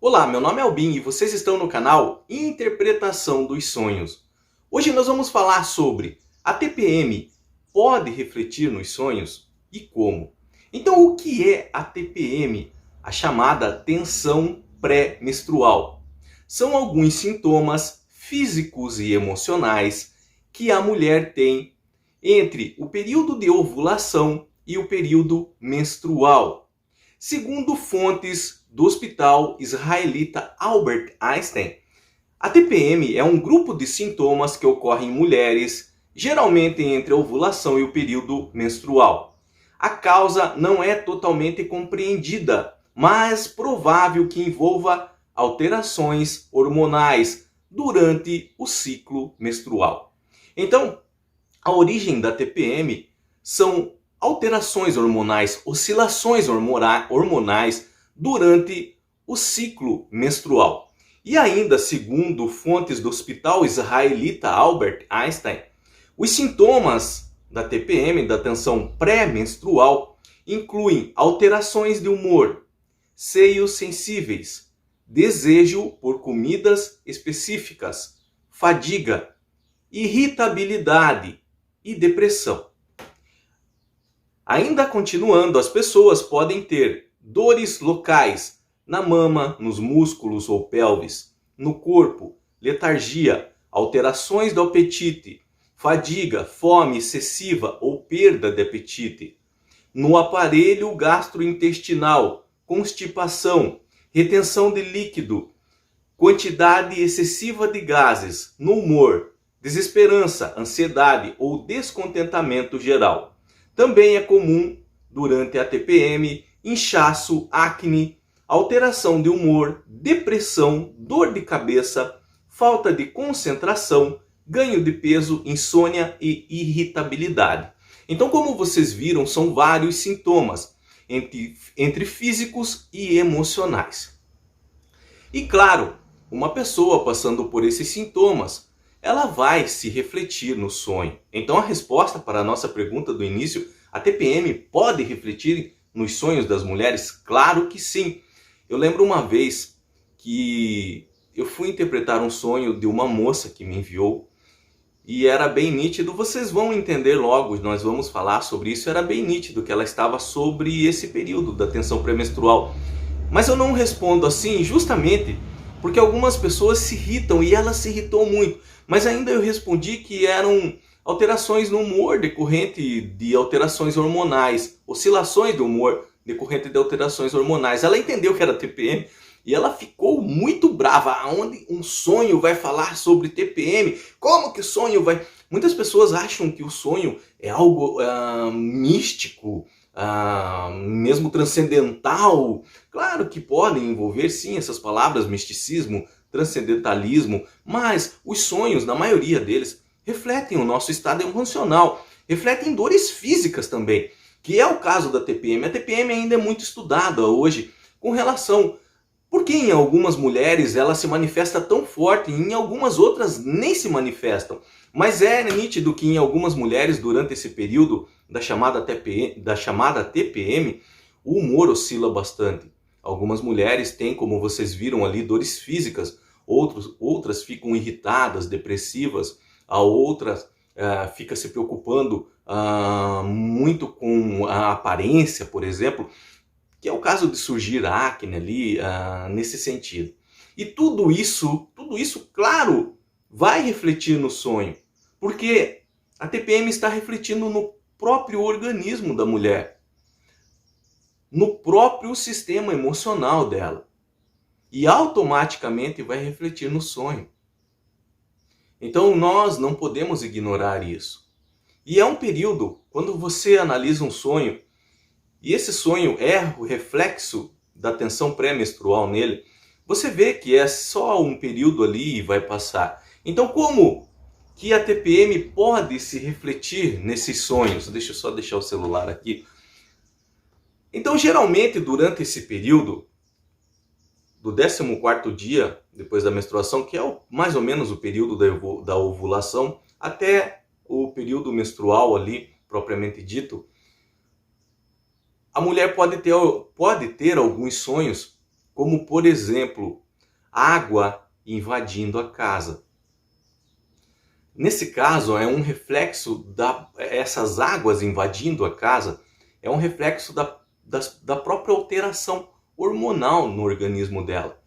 Olá, meu nome é Albin e vocês estão no canal Interpretação dos Sonhos. Hoje nós vamos falar sobre a TPM pode refletir nos sonhos e como. Então, o que é a TPM? A chamada tensão pré-menstrual. São alguns sintomas físicos e emocionais que a mulher tem entre o período de ovulação e o período menstrual. Segundo fontes do Hospital Israelita Albert Einstein, a TPM é um grupo de sintomas que ocorrem em mulheres, geralmente entre a ovulação e o período menstrual. A causa não é totalmente compreendida, mas provável que envolva alterações hormonais durante o ciclo menstrual. Então, a origem da TPM são alterações hormonais, oscilações hormonais durante o ciclo menstrual. E ainda, segundo fontes do Hospital Israelita Albert Einstein, os sintomas da TPM, da tensão pré-menstrual, incluem alterações de humor, seios sensíveis, desejo por comidas específicas, fadiga, irritabilidade e depressão. Ainda continuando, as pessoas podem ter dores locais na mama, nos músculos ou pelvis, no corpo, letargia, alterações do apetite, fadiga, fome excessiva ou perda de apetite, no aparelho gastrointestinal, constipação, retenção de líquido, quantidade excessiva de gases, no humor, desesperança, ansiedade ou descontentamento geral. Também é comum, durante a TPM, inchaço, acne, alteração de humor, depressão, dor de cabeça, falta de concentração, ganho de peso, insônia e irritabilidade. Então, como vocês viram, são vários sintomas entre físicos e emocionais. E claro, uma pessoa passando por esses sintomas, ela vai se refletir no sonho. Então a resposta para a nossa pergunta do início, a TPM pode refletir nos sonhos das mulheres? Claro que sim. Eu lembro uma vez que eu fui interpretar um sonho de uma moça que me enviou e era bem nítido, vocês vão entender logo, nós vamos falar sobre isso, era bem nítido que ela estava sobre esse período da tensão pré-menstrual. Mas eu não respondo assim justamente porque algumas pessoas se irritam e ela se irritou muito. Mas ainda eu respondi que eram alterações no humor decorrente de alterações hormonais, oscilações do humor decorrente de alterações hormonais. Ela entendeu que era TPM e ela ficou muito brava. Aonde um sonho vai falar sobre TPM? Como que o sonho vai... Muitas pessoas acham que o sonho é algo místico, mesmo transcendental. Claro que podem envolver sim essas palavras, misticismo, transcendentalismo, mas os sonhos, na maioria deles, refletem o nosso estado emocional, refletem dores físicas também, que é o caso da TPM. A TPM ainda é muito estudada hoje com relação... Porque em algumas mulheres ela se manifesta tão forte e em algumas outras nem se manifestam. Mas é nítido que em algumas mulheres, durante esse período da chamada TPM, o humor oscila bastante. Algumas mulheres têm, como vocês viram ali, dores físicas. Outras ficam irritadas, depressivas. A outras fica se preocupando muito com a aparência, por exemplo. Que é o caso de surgir acne ali, nesse sentido. E tudo isso, claro, vai refletir no sonho. Porque a TPM está refletindo no próprio organismo da mulher. No próprio sistema emocional dela. E automaticamente vai refletir no sonho. Então nós não podemos ignorar isso. E é um período, quando você analisa um sonho, e esse sonho é o reflexo da tensão pré-menstrual nele, você vê que é só um período ali e vai passar. Então como que a TPM pode se refletir nesses sonhos? Deixa eu só deixar o celular aqui. Então geralmente durante esse período, do 14º dia depois da menstruação, que é mais ou menos o período da ovulação, até o período menstrual ali, propriamente dito, a mulher pode ter alguns sonhos como por exemplo, água invadindo a casa. Nesse caso, é um reflexo essas águas invadindo a casa, é um reflexo da própria alteração hormonal no organismo dela.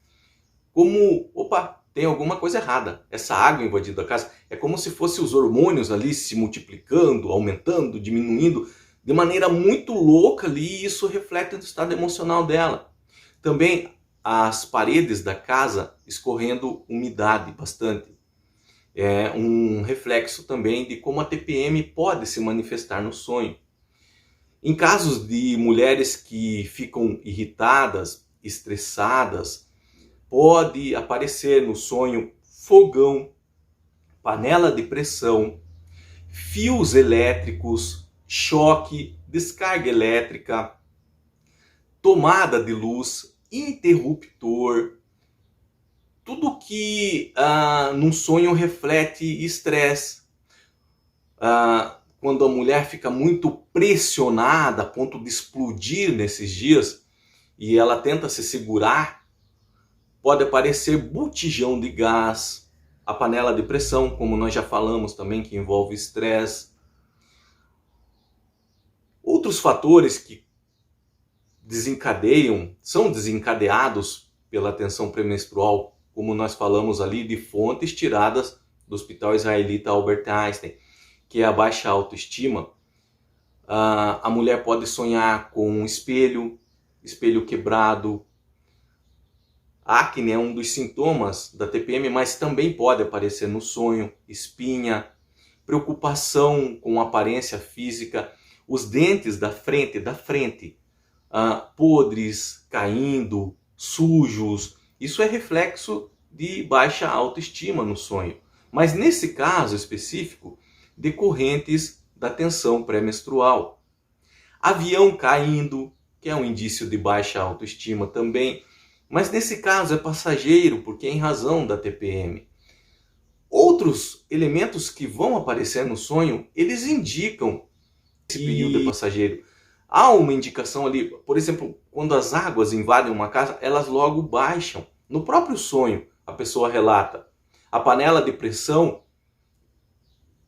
Como, opa, tem alguma coisa errada. Essa água invadindo a casa é como se fossem os hormônios ali se multiplicando, aumentando, diminuindo, de maneira muito louca ali, e isso reflete no estado emocional dela. Também as paredes da casa escorrendo umidade bastante. É um reflexo também de como a TPM pode se manifestar no sonho. Em casos de mulheres que ficam irritadas, estressadas, pode aparecer no sonho fogão, panela de pressão, fios elétricos, choque, descarga elétrica, tomada de luz, interruptor, tudo que num sonho reflete estresse. Quando a mulher fica muito pressionada a ponto de explodir nesses dias e ela tenta se segurar, pode aparecer botijão de gás, a panela de pressão, como nós já falamos também, que envolve estresse. Outros fatores que são desencadeados pela tensão pré-menstrual, como nós falamos ali, de fontes tiradas do Hospital Israelita Albert Einstein, que é a baixa autoestima. A mulher pode sonhar com um espelho quebrado. A acne é um dos sintomas da TPM, mas também pode aparecer no sonho, espinha, preocupação com a aparência física, os dentes da frente, podres, caindo, sujos. Isso é reflexo de baixa autoestima no sonho. Mas nesse caso específico, decorrentes da tensão pré-menstrual. Avião caindo, que é um indício de baixa autoestima também. Mas nesse caso é passageiro, porque é em razão da TPM. Outros elementos que vão aparecer no sonho, eles indicam esse período é passageiro. Há uma indicação ali, por exemplo, quando as águas invadem uma casa, elas logo baixam. No próprio sonho, a pessoa relata. A panela de pressão,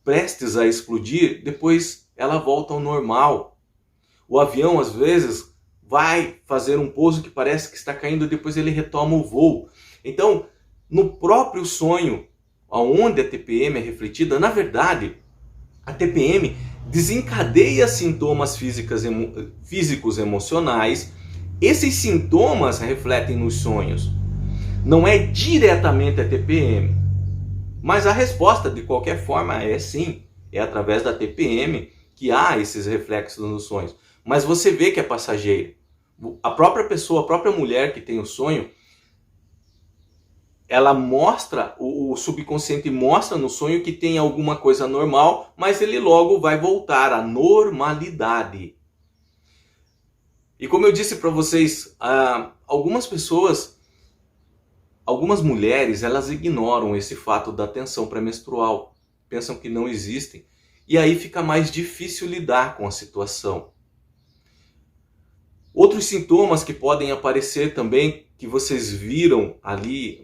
prestes a explodir, depois ela volta ao normal. O avião, às vezes, vai fazer um pouso que parece que está caindo, depois ele retoma o voo. Então, no próprio sonho, onde a TPM é refletida, na verdade, a TPM desencadeia sintomas físicos emocionais. Esses sintomas refletem nos sonhos. Não é diretamente a TPM, mas a resposta, de qualquer forma, é sim. É através da TPM que há esses reflexos nos sonhos. Mas você vê que é passageiro. A própria pessoa, a própria mulher que tem o sonho, ela mostra, o subconsciente mostra no sonho que tem alguma coisa normal, mas ele logo vai voltar à normalidade. E como eu disse para vocês, algumas mulheres, elas ignoram esse fato da tensão pré-menstrual, pensam que não existem, e aí fica mais difícil lidar com a situação. Outros sintomas que podem aparecer também, que vocês viram ali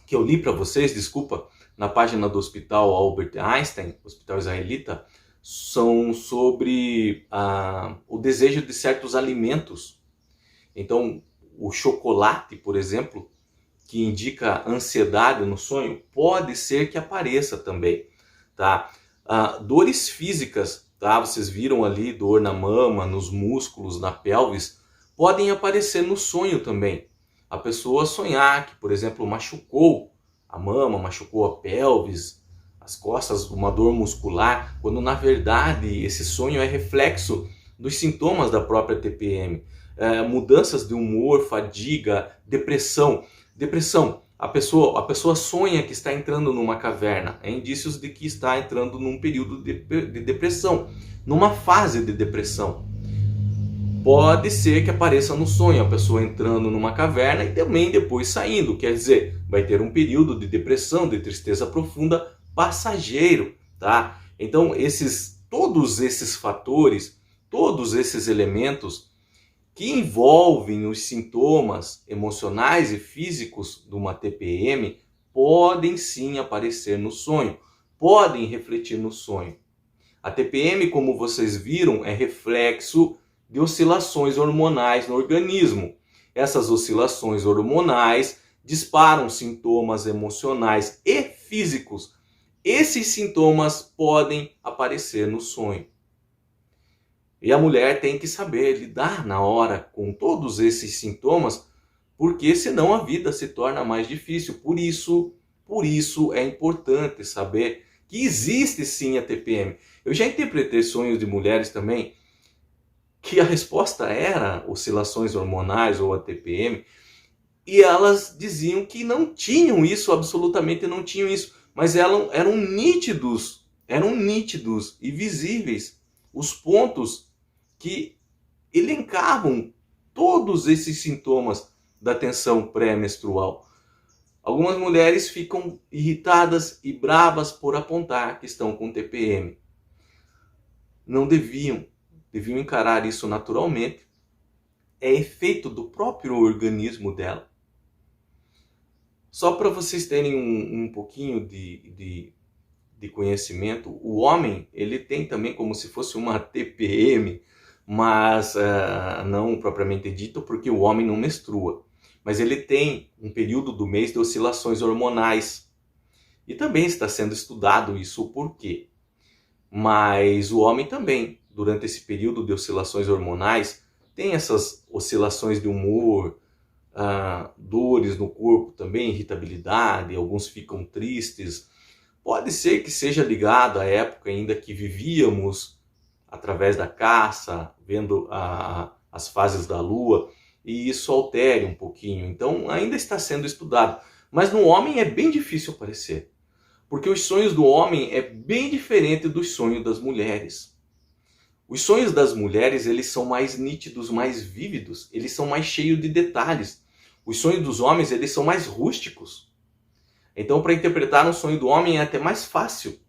que eu li para vocês, desculpa, na página do Hospital Albert Einstein, Hospital Israelita, são sobre o desejo de certos alimentos. Então, o chocolate, por exemplo, que indica ansiedade no sonho, pode ser que apareça também, tá? Dores físicas, tá? Vocês viram ali dor na mama, nos músculos, na pelvis, podem aparecer no sonho também. A pessoa sonhar que, por exemplo, machucou a mama, machucou a pelvis, as costas, uma dor muscular, quando na verdade esse sonho é reflexo dos sintomas da própria TPM. Mudanças de humor, fadiga, depressão. A pessoa sonha que está entrando numa caverna. É indícios de que está entrando num período de depressão, numa fase de depressão. Pode ser que apareça no sonho a pessoa entrando numa caverna e também depois saindo. Quer dizer, vai ter um período de depressão, de tristeza profunda, passageiro, tá? Então, todos esses fatores, todos esses elementos que envolvem os sintomas emocionais e físicos de uma TPM podem sim aparecer no sonho, podem refletir no sonho. A TPM, como vocês viram, é reflexo de oscilações hormonais no organismo. Essas oscilações hormonais disparam sintomas emocionais e físicos. Esses sintomas podem aparecer no sonho. E a mulher tem que saber lidar na hora com todos esses sintomas, porque senão a vida se torna mais difícil. Por isso é importante saber que existe sim a TPM. Eu já interpretei sonhos de mulheres também que a resposta era oscilações hormonais ou a TPM, e elas diziam que não tinham isso, absolutamente não tinham isso, mas eram nítidos e visíveis os pontos que elencavam todos esses sintomas da tensão pré-menstrual. Algumas mulheres ficam irritadas e bravas por apontar que estão com TPM. Não deviam encarar isso naturalmente. É efeito do próprio organismo dela. Só para vocês terem um pouquinho de conhecimento, o homem ele tem também como se fosse uma TPM, mas não propriamente dito, porque o homem não menstrua. Mas ele tem um período do mês de oscilações hormonais. E também está sendo estudado isso por quê. Mas o homem também, durante esse período de oscilações hormonais, tem essas oscilações de humor, dores no corpo também, irritabilidade, alguns ficam tristes. Pode ser que seja ligado à época ainda que vivíamos através da caça, vendo as fases da lua, e isso altere um pouquinho. Então ainda está sendo estudado. Mas no homem é bem difícil aparecer, porque os sonhos do homem é bem diferente dos sonhos das mulheres. Os sonhos das mulheres eles são mais nítidos, mais vívidos, eles são mais cheios de detalhes. Os sonhos dos homens eles são mais rústicos. Então, para interpretar um sonho do homem é até mais fácil.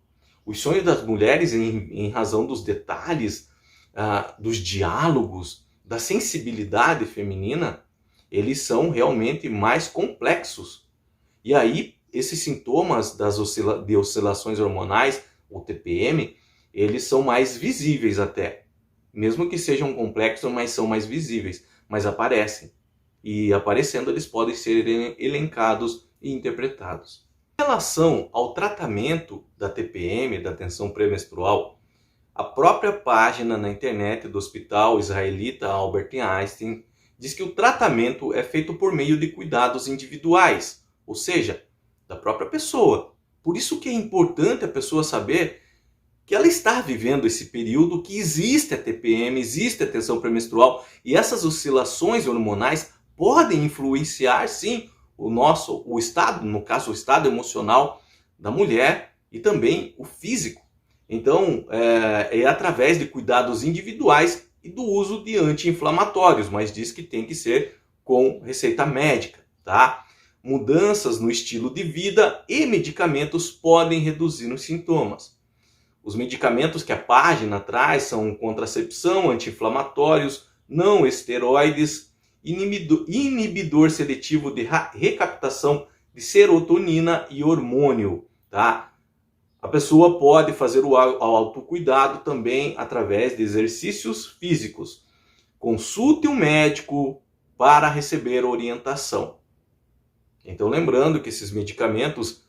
Os sonhos das mulheres, em razão dos detalhes, dos diálogos, da sensibilidade feminina, eles são realmente mais complexos. E aí, esses sintomas de oscilações hormonais, o TPM, eles são mais visíveis até. Mesmo que sejam complexos, mas são mais visíveis, mas aparecem. E aparecendo, eles podem ser elencados e interpretados. Em relação ao tratamento da TPM, da tensão pré-menstrual, a própria página na internet do Hospital Israelita Albert Einstein diz que o tratamento é feito por meio de cuidados individuais, ou seja, da própria pessoa. Por isso que é importante a pessoa saber que ela está vivendo esse período, que existe a TPM, existe a tensão pré-menstrual, e essas oscilações hormonais podem influenciar, sim, o estado, no caso o estado emocional da mulher e também o físico. Então, é através de cuidados individuais e do uso de anti-inflamatórios, mas diz que tem que ser com receita médica, tá? Mudanças no estilo de vida e medicamentos podem reduzir os sintomas. Os medicamentos que a página traz são contracepção, anti-inflamatórios, não esteroides, inibidor seletivo de recaptação de serotonina e hormônio, tá? A pessoa pode fazer o autocuidado também através de exercícios físicos. Consulte um médico para receber orientação. Então, lembrando que esses medicamentos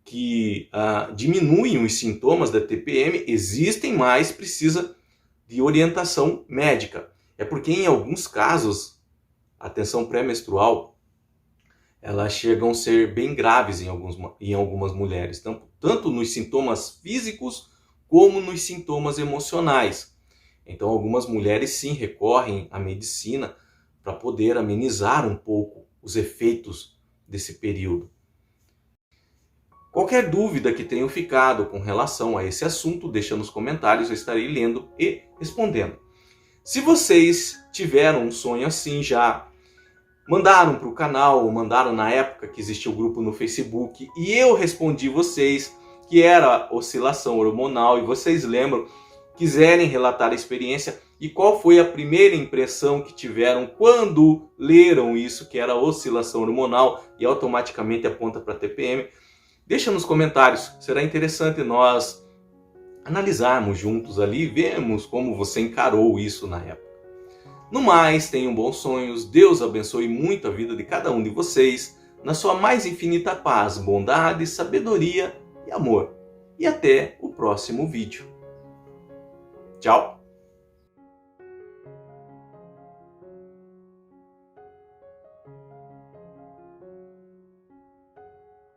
que diminuem os sintomas da TPM existem, mas precisa de orientação médica. É porque em alguns casos a tensão pré-menstrual elas chegam a ser bem graves em algumas mulheres, tanto nos sintomas físicos como nos sintomas emocionais. Então algumas mulheres sim recorrem à medicina para poder amenizar um pouco os efeitos desse período. Qualquer dúvida que tenham ficado com relação a esse assunto, deixa nos comentários, eu estarei lendo e respondendo. Se vocês tiveram um sonho assim já, mandaram para o canal, ou mandaram na época que existia o grupo no Facebook, e eu respondi vocês que era oscilação hormonal, e vocês lembram quiserem relatar a experiência e qual foi a primeira impressão que tiveram quando leram isso, que era a oscilação hormonal e automaticamente aponta para TPM, deixa nos comentários. Será interessante nós analisarmos juntos ali e vermos como você encarou isso na época. No mais, tenham bons sonhos, Deus abençoe muito a vida de cada um de vocês, na sua mais infinita paz, bondade, sabedoria e amor. E até o próximo vídeo. Tchau!